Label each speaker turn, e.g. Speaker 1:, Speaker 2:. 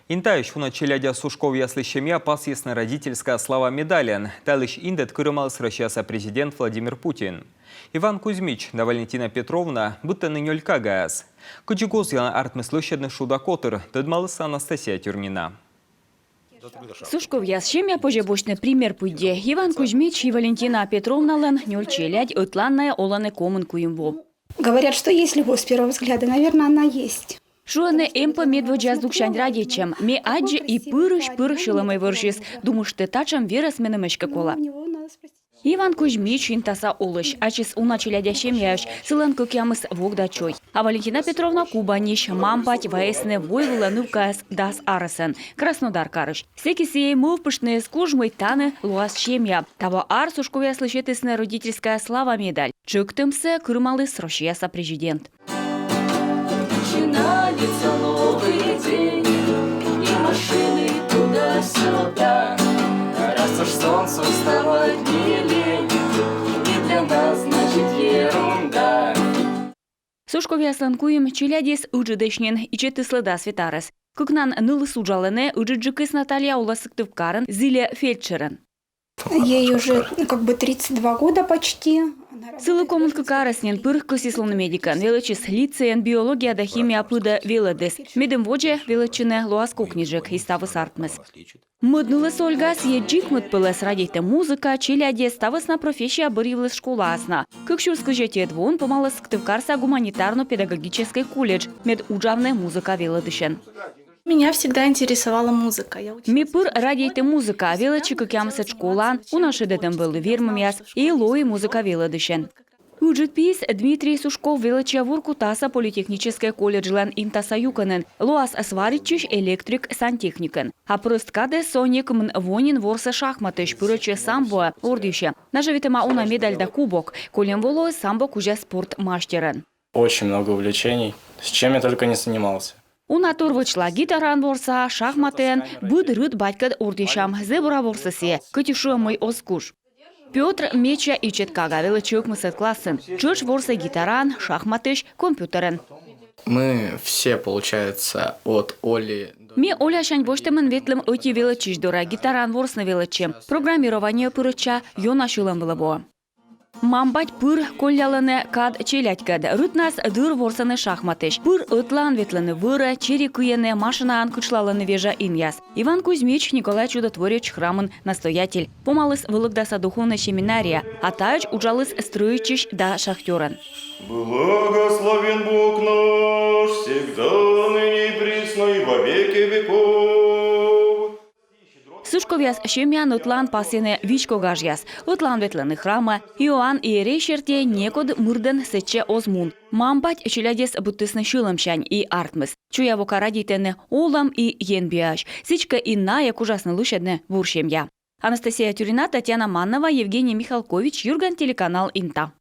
Speaker 1: Интающ на челядя сушков ясли щемья пас ясно-родительская слава медален. Талыш индет кырымал сращаса президент Владимир Путин. Иван Кузьмич да Валентина Петровна будто нынёлька газ. Кучегоз яна артмыслощадный шудакотыр, дыдмалыса Анастасия Тюрнина.
Speaker 2: Сушков ясщемя пожебочный пример пуйде. Иван Кузьмич и Валентина Петровна лен нёльчелядь отланная оланы комын куимво.
Speaker 3: Говорят, что есть любовь с первого взгляда. Наверное, она есть.
Speaker 2: Шуане эмпа медводжаз дукшань радичем. Ме аджи и пырыш шиломай выршис. Думаю, что тачам вера сменемешка кола. Иван Кузьмич интаса олыш, ачис уначелядящем яш, сылан кокямыс вогдачой. А Валентина Петровна кубаниш, мампать ваесне войвыла нывкас дас арасен. Краснодар карыш. Секи сей мывпышные скужмой таны луас щемья. Того ар сушковя слышетесная родительская слава медаль. Чуктымсе кырмалы срощияса президент.
Speaker 4: Начинается новый день, и машины туда-сюда. Раз уж солнцу вставать не лень, и для нас значит ерунда.
Speaker 2: Сушковя сланкуем челядис уджидешнен и четыслада светарес. Кукнан нылы суджалене уджиджикыс Наталья уласыктывкарен зиле фельдшерен.
Speaker 3: Ей уже 32 года почти.
Speaker 2: Сылы комнатка караснен пырх косисловный медикан, величис лицеен биология да химия пыда веледес. Медем воже величине луас кукнижек и ставыс артмес. Мыднулы сольгас еджик мыдпылес радейте музыка, челяде ставыс на профессия боривлес школасна. Кыкшурск жетет вон помалыс ктывкарса гуманитарно-педагогический колледж, мед уджавная музыка веледышен.
Speaker 5: Меня всегда интересовала музыка.
Speaker 2: Ми пыр радейте музыка, величи кыкямсы школан, у наши детем был вермамяс, и лои музыка веледышен. Уджит пис Дмитрий Сушков величия вуркутаса политехнический колледжлен интаса юканен, луас сваричиш электрик сантехникен. А прысткаде соник мн вонин ворса шахматыш пырыче самбо ордище. Наживитема уна медаль да кубок, колем воло самбо куже спорт мастерен.
Speaker 6: Очень много увлечений, с чем я только не занимался.
Speaker 2: Уна турвычла гитаран ворса, шахматен, буд рыд батькад ордишам, зебра ворсасе, кытюшу мой оскуш. Петр меча и четкага величок мысет классен. Чуч ворса гитаран, шахматыш, компьютерен.
Speaker 6: Мы все, получается, от Оли...
Speaker 2: Ми Оля шаньбоштемен ветлем оти величиш дора гитаран ворсна величем. Программирование пырыча йона шулем велебо. Мамбать пыр коллялыны кад челядькад. Рытнас дыр ворсаны шахматыш. Пыр ытлан ветлыны выры, черекуены машина анкучлалыны вежа иньяс. Иван Кузьмич Николай Чудотворец храмын настоятель. Помалыс вылыгдаса духовная семинария. А тач уджалыс строичиш да шахтерен.
Speaker 7: Благословен Бог наш, всегда, ныне и присно, и во веки веков.
Speaker 2: Сушковяс щемян утлан пасене вичко гажяс. Утлан ветланы храма. Иоанн Иерей шерте некод мырден сече озмун. Мамбать челядес буттысны шылымшань и артмыс. Чуя вока радитене олам и енбиаш. Сичка инна як ужасно лущедне вуршемья. Анастасия Тюрина, Татьяна Маннова, Евгений Михалкович, Юрган, телеканал Инта.